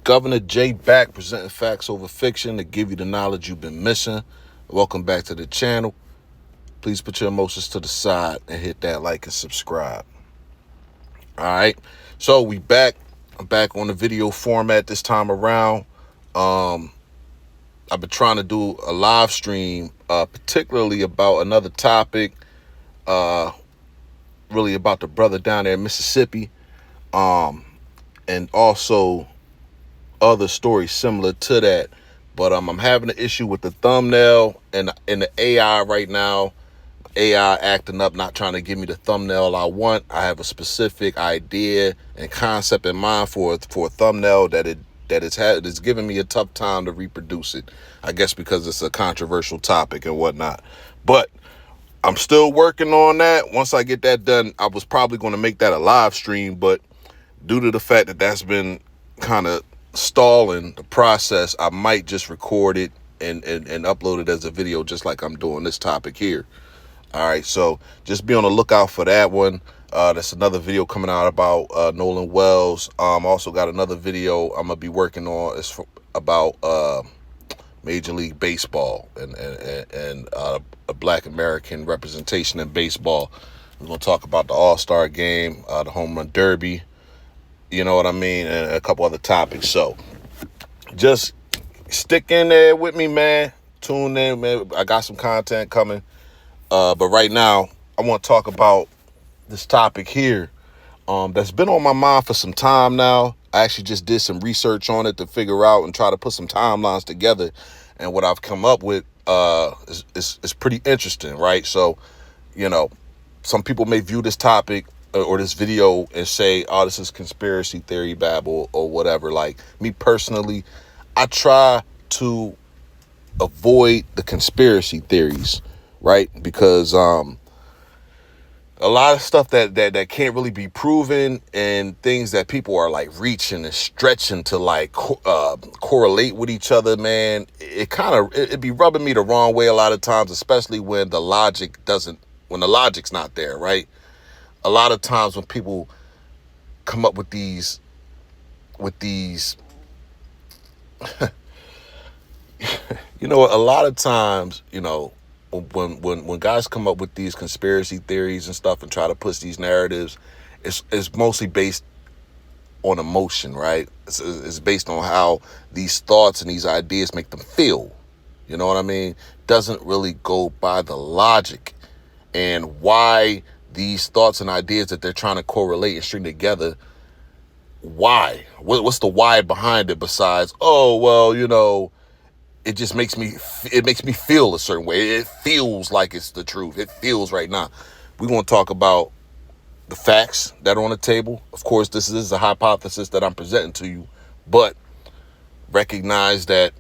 Governor J back, presenting facts over fiction to give you the knowledge you've been missing. Welcome back to the channel. Please put your emotions to the side and hit that like and subscribe. All right, so we back. I'm back on the video format this time around. I've been trying to do a live stream, particularly about another topic, really about the brother down there in Mississippi, and also other stories similar to that. But I'm having an issue with the thumbnail and the AI right now. AI acting up, not trying to give me the thumbnail I want. I have a specific idea and concept in mind for a thumbnail that it's giving me a tough time to reproduce it. I guess because it's a controversial topic and whatnot. But I'm still working on that. Once I get that done, I was probably going to make that a live stream, but due to the fact that that's been kind of stalling the process, I might just record it and upload it as a video, just like I'm doing this topic here. All right, so just be on the lookout for that one. That's another video coming out about Nolan Wells. Also got another video I'm gonna be working on. It's about Major League Baseball and a Black American representation in baseball. We're gonna talk about the All-Star game, the Home Run Derby. You know what I mean, and a couple other topics. So just stick in there with me, man. Tune in, man. I got some content coming. But right now, I want to talk about this topic here that's been on my mind for some time now. I actually just did some research on it to figure out and try to put some timelines together. And what I've come up with is pretty interesting, right? So, you know, some people may view this topic or this video and say, oh, this is conspiracy theory babble or whatever. Like, me personally, I try to avoid the conspiracy theories, right? Because a lot of stuff that can't really be proven and things that people are like reaching and stretching to like correlate with each other, man, it be rubbing me the wrong way a lot of times, especially when the logic's not there, right? A lot of times when people come up with these you know, a lot of times, you know, when guys come up with these conspiracy theories and stuff and try to push these narratives, it's mostly based on emotion, right? It's based on how these thoughts and these ideas make them feel. You know what I mean? Doesn't really go by the logic and why these thoughts and ideas that they're trying to correlate and string together. Why? What's the why behind it besides, oh, well, you know, it just makes me feel a certain way. It feels like it's the truth. It feels right now. We're going to talk about the facts that are on the table. Of course, this is a hypothesis that I'm presenting to you, but recognize that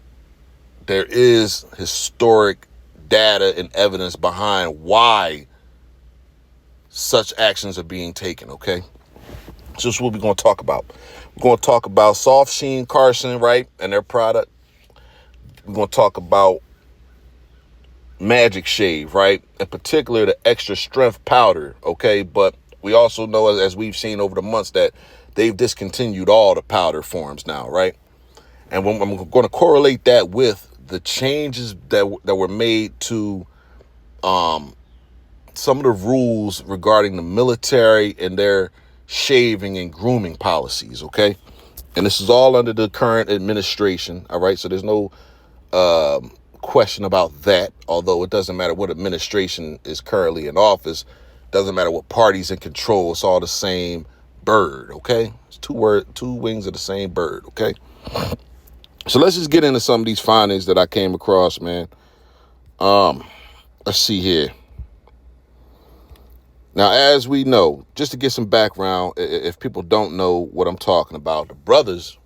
there is historic data and evidence behind why such actions are being taken, okay? So this is what we're going to talk about. We're going to talk about softsheen, Carson, right, and their product. We're going to talk about Magic Shave, right? In particular, the extra strength powder, okay? But we also know, as we've seen over the months, that they've discontinued all the powder forms now, right? And I'm going to correlate that with the changes that were made to some of the rules regarding the military and their shaving and grooming policies, okay? And this is all under the current administration, all right? So there's no question about that, although it doesn't matter what administration is currently in office. Doesn't matter what party's in control. It's all the same bird, okay? It's two wings of the same bird, okay? So let's just get into some of these findings that I came across, man. Let's see here. Now, as we know, just to get some background, if people don't know what I'm talking about, the brothers,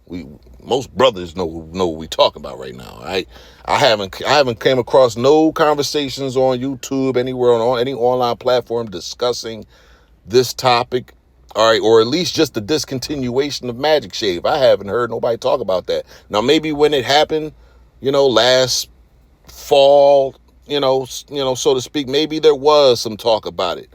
most brothers know what we talking about right now. Right? I haven't came across no conversations on YouTube, anywhere on any online platform discussing this topic. All right, or at least just the discontinuation of Magic Shave. I haven't heard nobody talk about that. Now, maybe when it happened, you know, last fall, you know, so to speak, maybe there was some talk about it.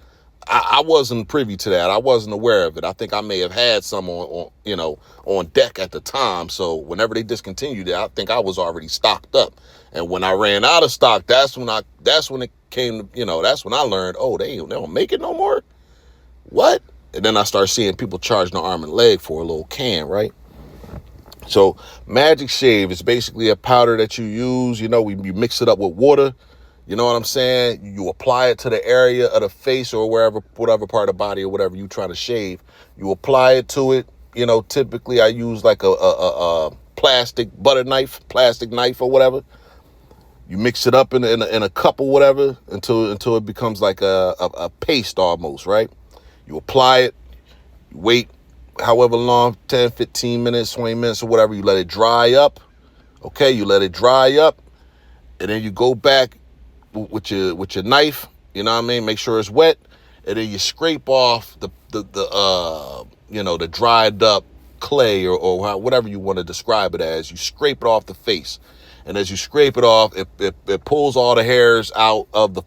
I wasn't privy to that. I wasn't aware of it. I think I may have had some on deck at the time. So whenever they discontinued it, I think I was already stocked up. And when I ran out of stock, that's when it came to, that's when I learned, oh, they don't make it no more. What? And then I started seeing people charging an arm and leg for a little can, right? So Magic Shave is basically a powder that you use. You mix it up with water. You know what I'm saying? You apply it to the area of the face or whatever part of the body or whatever you try to shave. You apply it to it. Typically I use like a plastic knife or whatever. You mix it up in a cup or whatever until it becomes like a paste almost, right? You apply it, you wait however long, 10, 15 minutes, 20 minutes or whatever. You let it dry up. Okay, you let it dry up. And then you go back with your knife, you know what I mean? Make sure it's wet. And then you scrape off the dried up clay or whatever you want to describe it as. You scrape it off the face. And as you scrape it off, it pulls all the hairs out of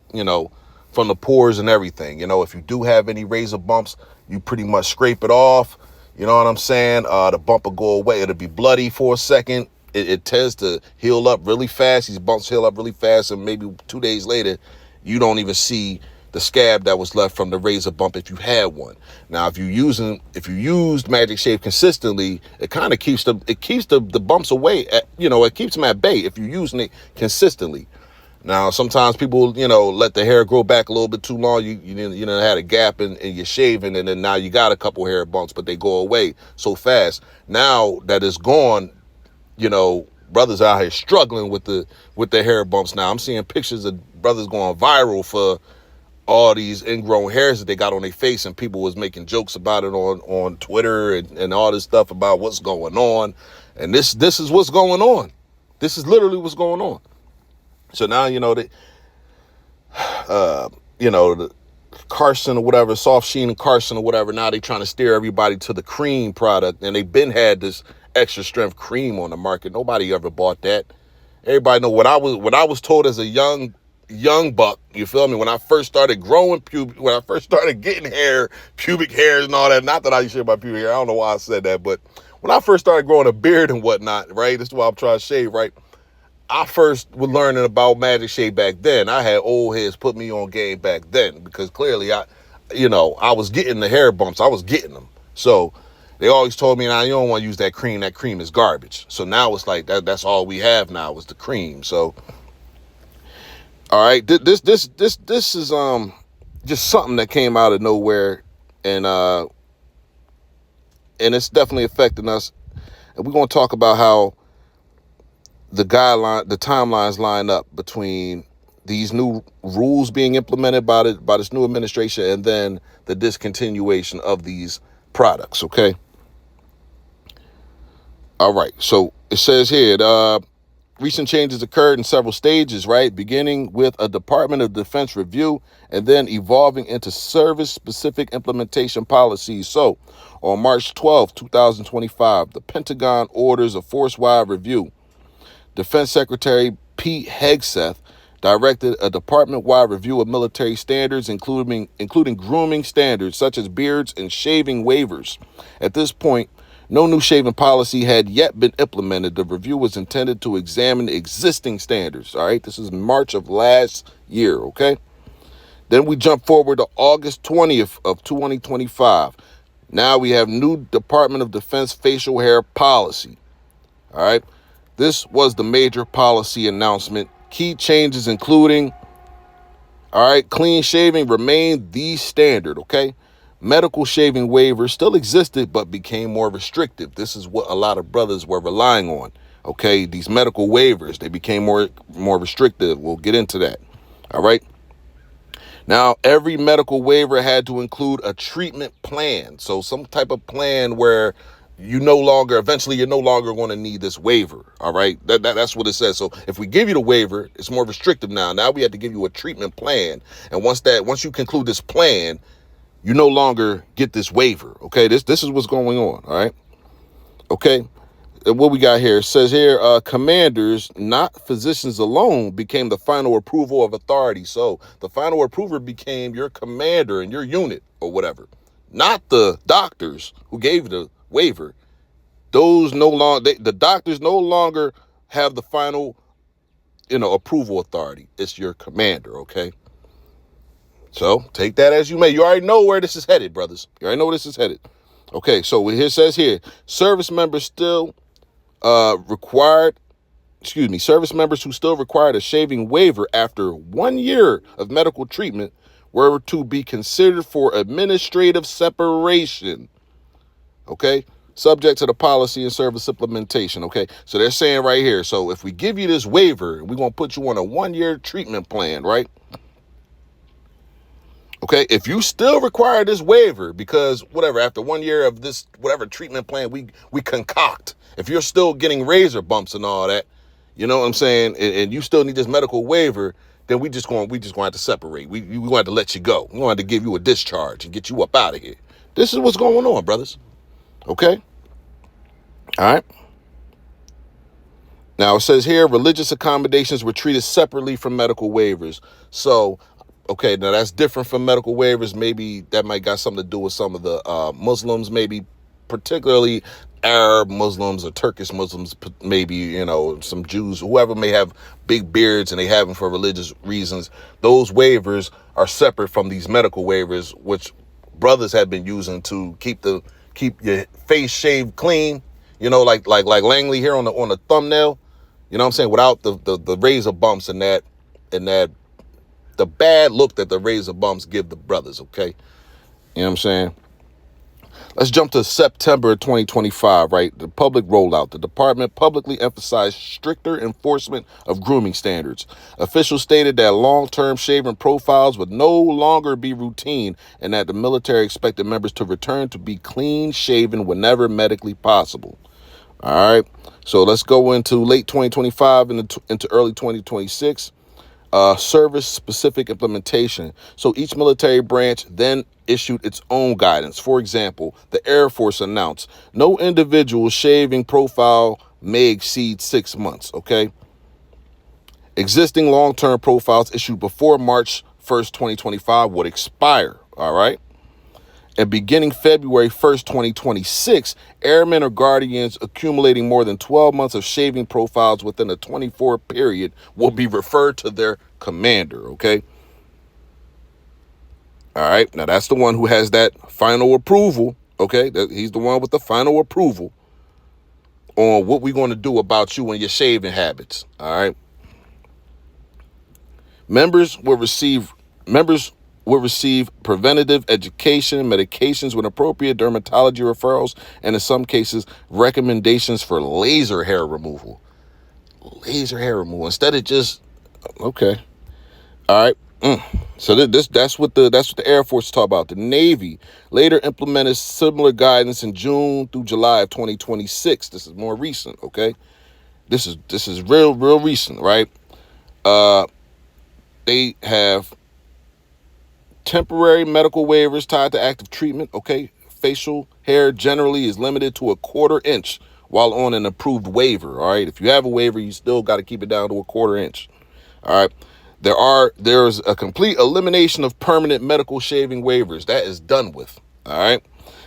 from the pores and everything. If you do have any razor bumps, you pretty much scrape it off. You know what I'm saying? The bump will go away. It'll be bloody for a second. It tends to heal up really fast. These bumps heal up really fast. And maybe 2 days later, you don't even see the scab that was left from the razor bump if you had one. Now, if you used Magic Shave consistently, it kind of keeps the bumps away. It keeps them at bay if you're using it consistently. Now, sometimes people, let the hair grow back a little bit too long. You had a gap in your shaving, and then now you got a couple hair bumps, but they go away so fast. Now that it's gone, brothers out here struggling with the hair bumps. Now I'm seeing pictures of brothers going viral for all these ingrown hairs that they got on their face, and people was making jokes about it on Twitter and all this stuff about what's going on. And this is what's going on. This is literally what's going on. So now, the Carson or whatever, softsheen and Carson or whatever, now they trying to steer everybody to the cream product. And they been had this extra strength cream on the market. Nobody ever bought that. Everybody know what I was told as a young buck, you feel me? When I first started growing when I first started getting pubic hairs and all that, not that I used to shave my pubic hair, I don't know why I said that, but when I first started growing a beard and whatnot, right? This is why I'm trying to shave, right? I first was learning about Magic Shave back then. I had old heads put me on game back then because clearly I was getting the hair bumps. I was getting them. So they always told me, you don't want to use that cream. That cream is garbage. So now it's like that's all we have now is the cream. So, all right, this is just something that came out of nowhere, and it's definitely affecting us. And we're going to talk about how the timelines line up between these new rules being implemented by this new administration and then the discontinuation of these products, okay? All right, so it says here, recent changes occurred in several stages, right? Beginning with a Department of Defense review and then evolving into service-specific implementation policies. So on March 12, 2025, the Pentagon orders a force-wide review. Defense Secretary Pete Hegseth directed a department-wide review of military standards, including grooming standards such as beards and shaving waivers. At this point, no new shaving policy had yet been implemented. The review was intended to examine existing standards. All right, this is March of last year, okay? Then we jump forward to August 20th of 2025. Now we have new Department of Defense facial hair policy. All right. This was the major policy announcement. Key changes including, all right, clean shaving remained the standard, okay? Medical shaving waivers still existed, but became more restrictive. This is what a lot of brothers were relying on, okay? These medical waivers, they became more restrictive. We'll get into that, all right? Now, every medical waiver had to include a treatment plan. So some type of plan where eventually you're no longer going to need this waiver. All right. That's what it says. So if we give you the waiver, it's more restrictive now. Now we have to give you a treatment plan. And once you conclude this plan, you no longer get this waiver. Okay. This is what's going on. All right. Okay. what we got here? It says here, commanders, not physicians alone, became the final approval of authority. So the final approver became your commander in your unit or whatever, not the doctors who gave the waiver. Those no longer, the doctors no longer have the final, approval authority. It's your commander, okay? So take that as you may. You already know where this is headed, brothers. You already know where this is headed. Okay, so it says here, service members still service members who still required a shaving waiver after 1 year of medical treatment were to be considered for administrative separation. Okay, subject to the policy and service implementation. Okay, so they're saying right here, so if we give you this waiver, we're going to put you on a 1 year treatment plan, right? Okay, if you still require this waiver because whatever, after 1 year of this, whatever treatment plan we concoct, if you're still getting razor bumps and all that, you know what I'm saying, and you still need this medical waiver, then we just going to have to separate. We going to have to let you go. We going to give you a discharge and get you up out of here. This is what's going on, brothers. Okay? All right? Now, it says here, religious accommodations were treated separately from medical waivers. So, okay, now that's different from medical waivers. Maybe that might got something to do with some of the Muslims, maybe particularly Arab Muslims or Turkish Muslims, maybe, some Jews, whoever may have big beards and they have them for religious reasons. Those waivers are separate from these medical waivers, which brothers have been using to keep your face shaved clean, like Langley here on the thumbnail, you know what I'm saying, without the razor bumps and that the bad look that the razor bumps give the brothers, okay? You know what I'm saying? Let's jump to September 2025, right? The public rollout. The department publicly emphasized stricter enforcement of grooming standards. Officials stated that long-term shaving profiles would no longer be routine and that the military expected members to return to be clean-shaven whenever medically possible. All right. So let's go into late 2025 and into early 2026. Service-specific implementation. So each military branch then issued its own guidance. For example, the Air Force announced no individual shaving profile may exceed 6 months, okay? Existing long-term profiles issued before March 1st, 2025 would expire, all right? And beginning February 1st, 2026, airmen or guardians accumulating more than 12 months of shaving profiles within a 24 period will be referred to their commander, okay? All right, now that's the one who has that final approval, okay? He's the one with the final approval on what we're going to do about you and your shaving habits, all right? Members will receive preventative education, medications when appropriate, dermatology referrals, and in some cases, recommendations for laser hair removal. Laser hair removal instead of just, okay. All right. So that's what the Air Force talk about. The Navy later implemented similar guidance in June through July of 2026. This is more recent, okay? This is real recent, right? They have temporary medical waivers tied to active treatment, okay? Facial hair generally is limited to a 1/4 inch while on an approved waiver, all right? If you have a waiver, you still got to keep it down to a 1/4 inch, all right? There's a complete elimination of permanent medical shaving waivers. That is done with, all right?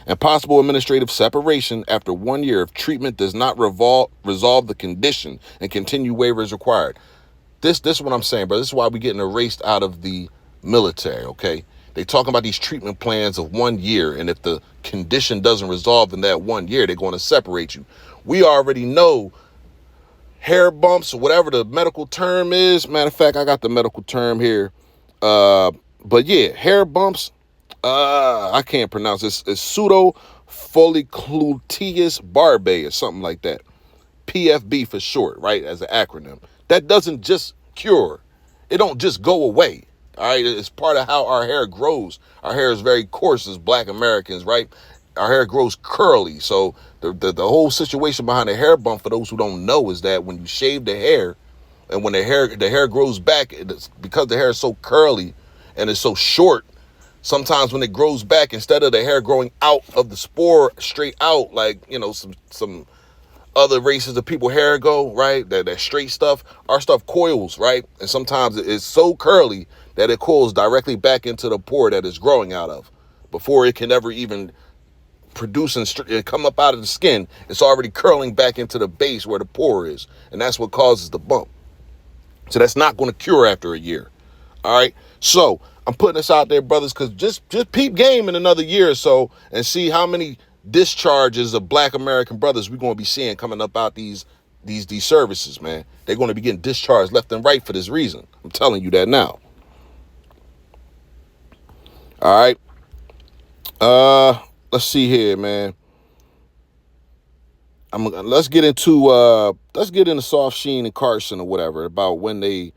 And possible administrative separation after 1 year of treatment does not resolve the condition and continue waivers required. This is what I'm saying, bro. This is why we're getting erased out of the military, okay? They talking about these treatment plans of 1 year, and if the condition doesn't resolve in that 1 year, they're going to separate you. We already know hair bumps, or whatever the medical term is. Matter of fact, I got the medical term here. But yeah, hair bumps, I can't pronounce this. It's pseudofolliculitis barbae or something like that. PFB for short, right, as an acronym. That doesn't just cure. It don't just go away. All right, it's part of how our hair grows. Our hair is very coarse as Black Americans, right? Our hair grows curly. So the whole situation behind a hair bump, for those who don't know, is that when you shave the hair and when the hair grows back, it's because the hair is so curly and it's so short, sometimes when it grows back, instead of the hair growing out of the spore straight out, like, some other races of people hair go, right? That straight stuff, our stuff coils, right? And sometimes it's so curly that it coils directly back into the pore that it's growing out of before it can ever even produce and come up out of the skin. It's already curling back into the base where the pore is, and that's what causes the bump. So that's not going to cure after a year. All right. So I'm putting this out there, brothers, because just peep game in another year or so and see how many discharges of Black American brothers we're going to be seeing coming up out these services, man. They're going to be getting discharged left and right for this reason. I'm telling you that now. All right. Let's see here, man. Let's get into softsheen and Carson or whatever about when they,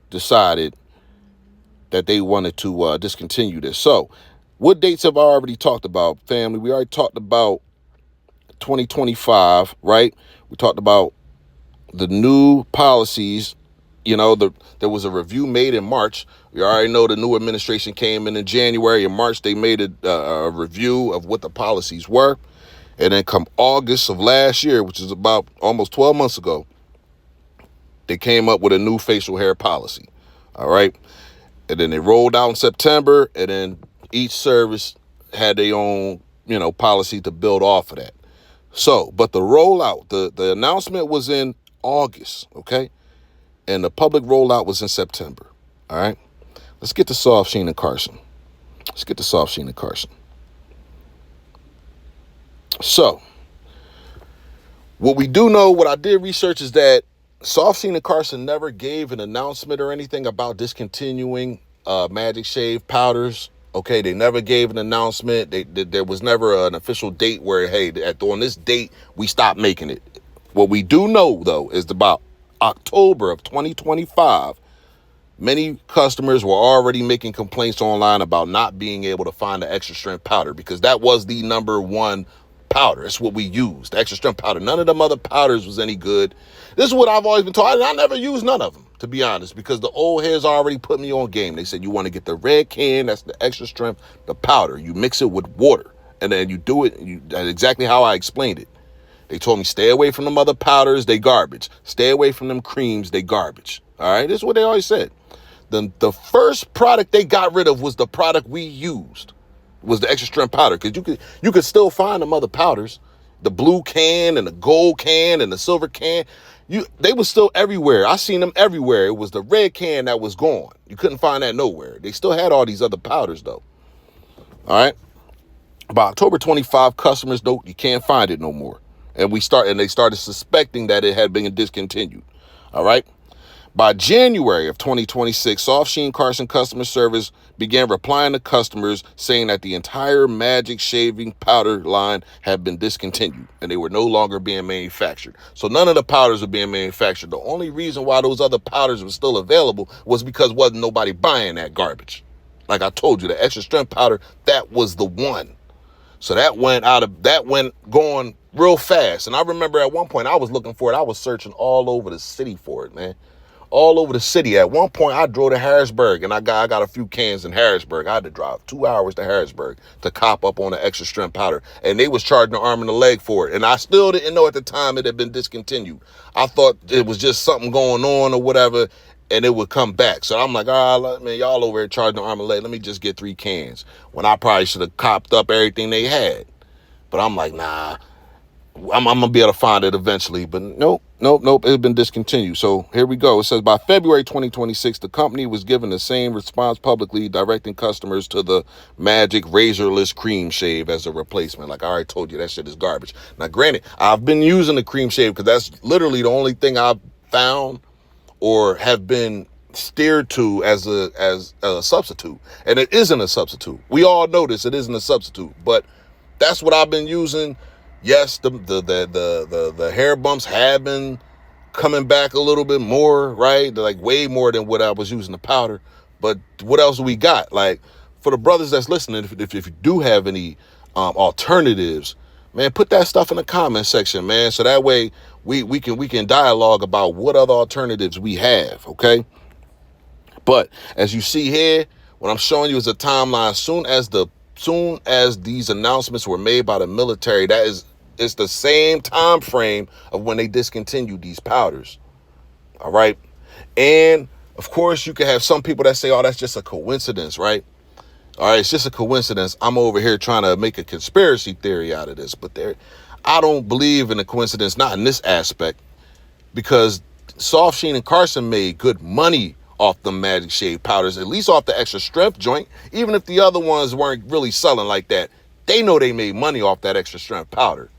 decided that they wanted to discontinue this. So, what dates have I already talked about, family? We already talked about 2025, right? We talked about the new policies. There was a review made in March. We already know the new administration came in January. In March, they made a review of what the policies were. And then come August of last year, which is about almost 12 months ago, they came up with a new facial hair policy. All right. And then they rolled out in September, and then each service had their own, policy to build off of that. So, but the rollout, the announcement was in August, okay? And the public rollout was in September. All right. Let's get to softsheen and Carson. So, what we do know, what I did research is that softsheen and Carson never gave an announcement or anything about discontinuing Magic Shave powders. Okay, they never gave an announcement. There was never an official date where, hey, on this date, we stopped making it. What we do know, though, is about October of 2025, many customers were already making complaints online about not being able to find the extra strength powder because that was the number one powder. It's what we used, extra strength powder. None of them other powders was any good. This is what I've always been told. I never used none of them, to be honest, because the old heads already put me on game. They said you want to get the red can, that's the extra strength, the powder. You mix it with water, and then you do it. That's exactly how I explained it. They told me stay away from them other powders, they garbage. Stay away from them creams, they garbage. All right, this is what they always said. The first product they got rid of was the product we used. Was the extra strength powder, because you could still find them other powders, the blue can and the gold can and the silver can. They were still everywhere. I seen them everywhere. It was the red can that was gone. You couldn't find that nowhere. They still had all these other powders though. All right. By October 25, customers know you can't find it no more, and they started suspecting that it had been discontinued. All right. By January of 2026, softsheen Carson customer service began replying to customers saying that the entire Magic shaving powder line had been discontinued and they were no longer being manufactured. So none of the powders were being manufactured. The only reason why those other powders were still available was because wasn't nobody buying that garbage. Like I told you, the extra strength powder, that was the one. So that went going real fast. And I remember at one point I was looking for it. I was searching all over the city for it, man. All over the city. At one point, I drove to Harrisburg, and I got a few cans in Harrisburg. I had to drive 2 hours to Harrisburg to cop up on the extra strength powder, and they was charging an arm and a leg for it. And I still didn't know at the time it had been discontinued. I thought it was just something going on or whatever, and it would come back. So I'm like, all right, man, y'all over here charging an arm and a leg. Let me just get 3 cans. When I probably should have copped up everything they had. But I'm like, nah. I'm going to be able to find it eventually, but nope. It's been discontinued. So here we go. It says by February 2026, the company was given the same response publicly, directing customers to the Magic Razorless Cream Shave as a replacement. Like I already told you, that shit is garbage. Now, granted, I've been using the cream shave because that's literally the only thing I've found or have been steered to as a substitute. And it isn't a substitute. We all know this. It isn't a substitute, but that's what I've been using. Yes, the hair bumps have been coming back a little bit more, right? They're like way more than what I was using the powder. But what else we got? Like for the brothers that's listening, if you do have any alternatives, man, put that stuff in the comment section, man. So that way we can dialogue about what other alternatives we have, okay? But as you see here, what I'm showing you is a timeline. Soon as these announcements were made by the military, that is It's the same time frame of when they discontinued these powders. All right. And of course, you can have some people that say, oh, that's just a coincidence, right? All right, it's just a coincidence. I'm over here trying to make a conspiracy theory out of this, but I don't believe in a coincidence, not in this aspect, because Softsheen and Carson made good money off the Magic Shade powders, at least off the extra strength joint. Even if the other ones weren't really selling like that, they know they made money off that extra strength powder.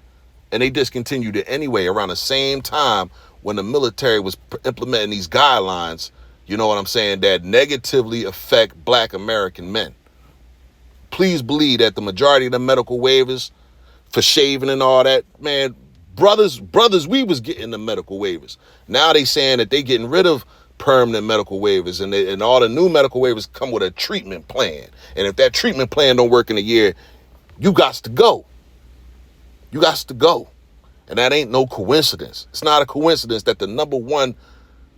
And they discontinued it anyway around the same time when the military was implementing these guidelines, you know what I'm saying, that negatively affect black American men. Please believe that the majority of the medical waivers for shaving and all that, man, brothers, we was getting the medical waivers. Now they saying that they getting rid of permanent medical waivers, and all the new medical waivers come with a treatment plan. And if that treatment plan don't work in a year, you got to go. You got to go. And that ain't no coincidence. It's not a coincidence that the number one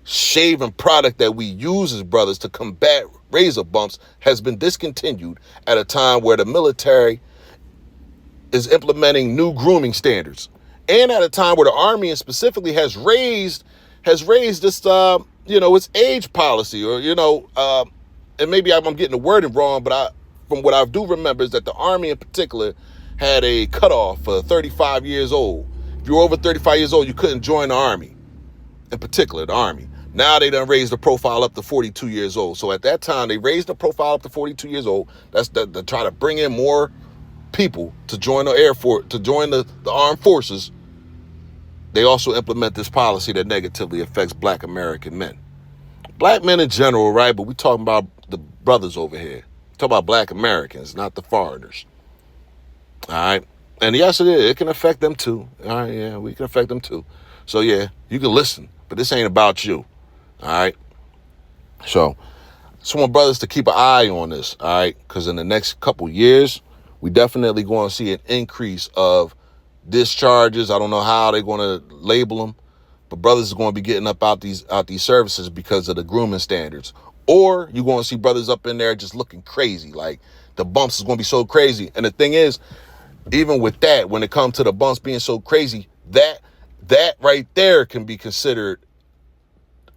shaving product that we use as brothers to combat razor bumps has been discontinued at a time where the military is implementing new grooming standards, and at a time where the Army specifically has raised this its age policy, or and maybe I'm getting the wording wrong, but from what I do remember is that the Army in particular had a cutoff for 35 years old. If you were over 35 years old, you couldn't join the Army. In particular, the Army. Now they done raised the profile up to 42 years old. So at that time, they raised the profile up to 42 years old. That's to try to bring in more people to join the Air Force, to join the armed forces. They also implement this policy that negatively affects black American men. Black men in general, right? But we talking about the brothers over here. We're talking about black Americans, not the foreigners. All right? And yes, it is. It can affect them too. All right, yeah, we can affect them too. So yeah, you can listen, but this ain't about you. All right? So I just want brothers to keep an eye on this, all right? Because in the next couple years, we definitely going to see an increase of discharges. I don't know how they're going to label them, but brothers are going to be getting up out these services because of the grooming standards. Or you're going to see brothers up in there just looking crazy. Like the bumps is going to be so crazy. And the thing is, even with that, when it comes to the bumps being so crazy, that right there can be considered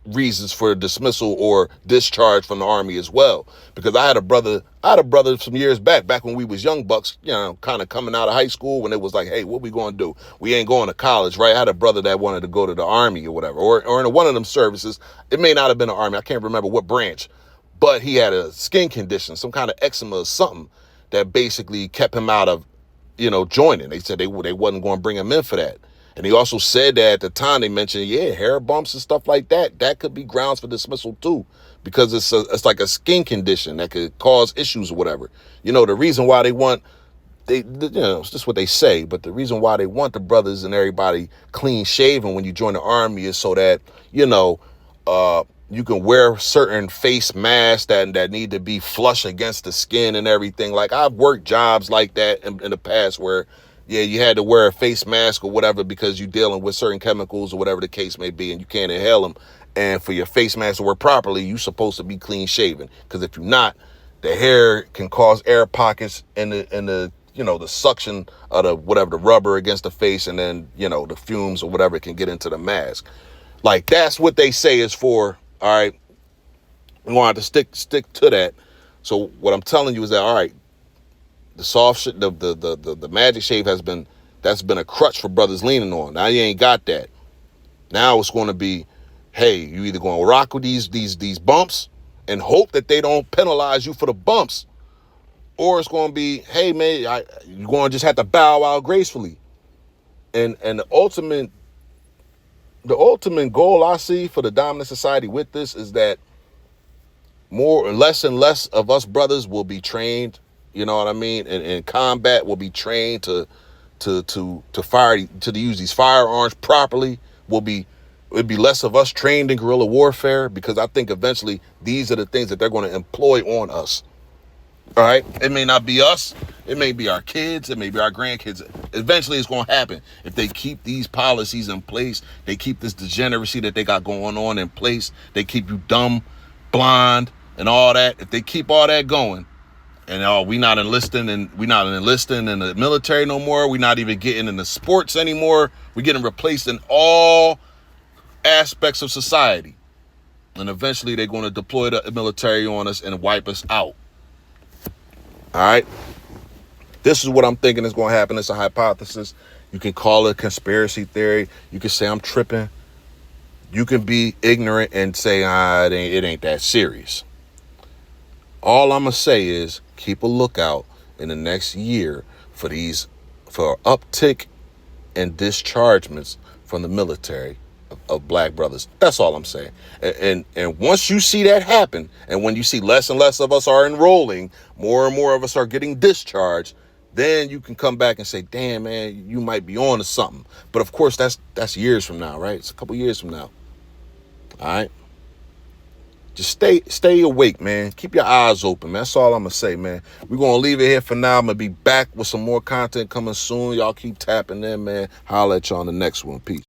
reasons for dismissal or discharge from the Army as well. Because I had a brother some years back when we was young bucks, kind of coming out of high school, when it was like, hey, what we going to do? We ain't going to college, right? I had a brother that wanted to go to the Army or whatever, or in one of them services. It may not have been the Army. I can't remember what branch, but he had a skin condition, some kind of eczema or something that basically kept him out of, joining. They said they wasn't going to bring him in for that. And he also said that at the time they mentioned, hair bumps and stuff like that, that could be grounds for dismissal too, because it's like a skin condition that could cause issues or whatever. The reason why it's just what they say, but the reason why they want the brothers and everybody clean shaven when you join the Army is so that, you can wear certain face masks that need to be flush against the skin and everything. Like I've worked jobs like that in the past where, you had to wear a face mask or whatever because you're dealing with certain chemicals or whatever the case may be, and you can't inhale them. And for your face mask to work properly, you're supposed to be clean shaven. Because if you're not, the hair can cause air pockets in the the suction of the rubber against the face, and then the fumes or whatever can get into the mask. Like that's what they say is for. All right, we want to stick to that. So what I'm telling you is that, all right, the soft shit, the magic shave that's been a crutch for brothers leaning on. Now you ain't got that. Now it's going to be, hey, you either going to rock with these bumps and hope that they don't penalize you for the bumps, or it's going to be, hey man, you're going to just have to bow out gracefully. And the ultimate goal I see for the dominant society with this is that less and less of us brothers will be trained, you know what I mean, in combat, will be trained to use these firearms properly. It'd be less of us trained in guerrilla warfare, because I think eventually these are the things that they're going to employ on us. All right, it may not be us, it may be our kids, it may be our grandkids. Eventually it's going to happen if they keep these policies in place. They keep this degeneracy that they got going on in place. They keep you dumb, blind, and all that. If they keep all that going, And we not enlisting in the military no more. We not even getting in the sports anymore. We getting replaced in all aspects of society. And eventually they're going to deploy the military on us and wipe us out. All right. This is what I'm thinking is going to happen. It's a hypothesis. You can call it a conspiracy theory. You can say I'm tripping. You can be ignorant and say, it ain't that serious. All I'm going to say is keep a lookout in the next year for uptick in dischargements from the military of black brothers. That's all I'm saying. And once you see that happen, and when you see less and less of us are enrolling, more and more of us are getting discharged, then you can come back and say, damn, man, you might be on to something. But of course, that's years from now, right? It's a couple years from now. All right. Just stay awake, man. Keep your eyes open, man. That's all I'm going to say, man. We're going to leave it here for now. I'm going to be back with some more content coming soon. Y'all keep tapping in, man. Holla at y'all on the next one. Peace.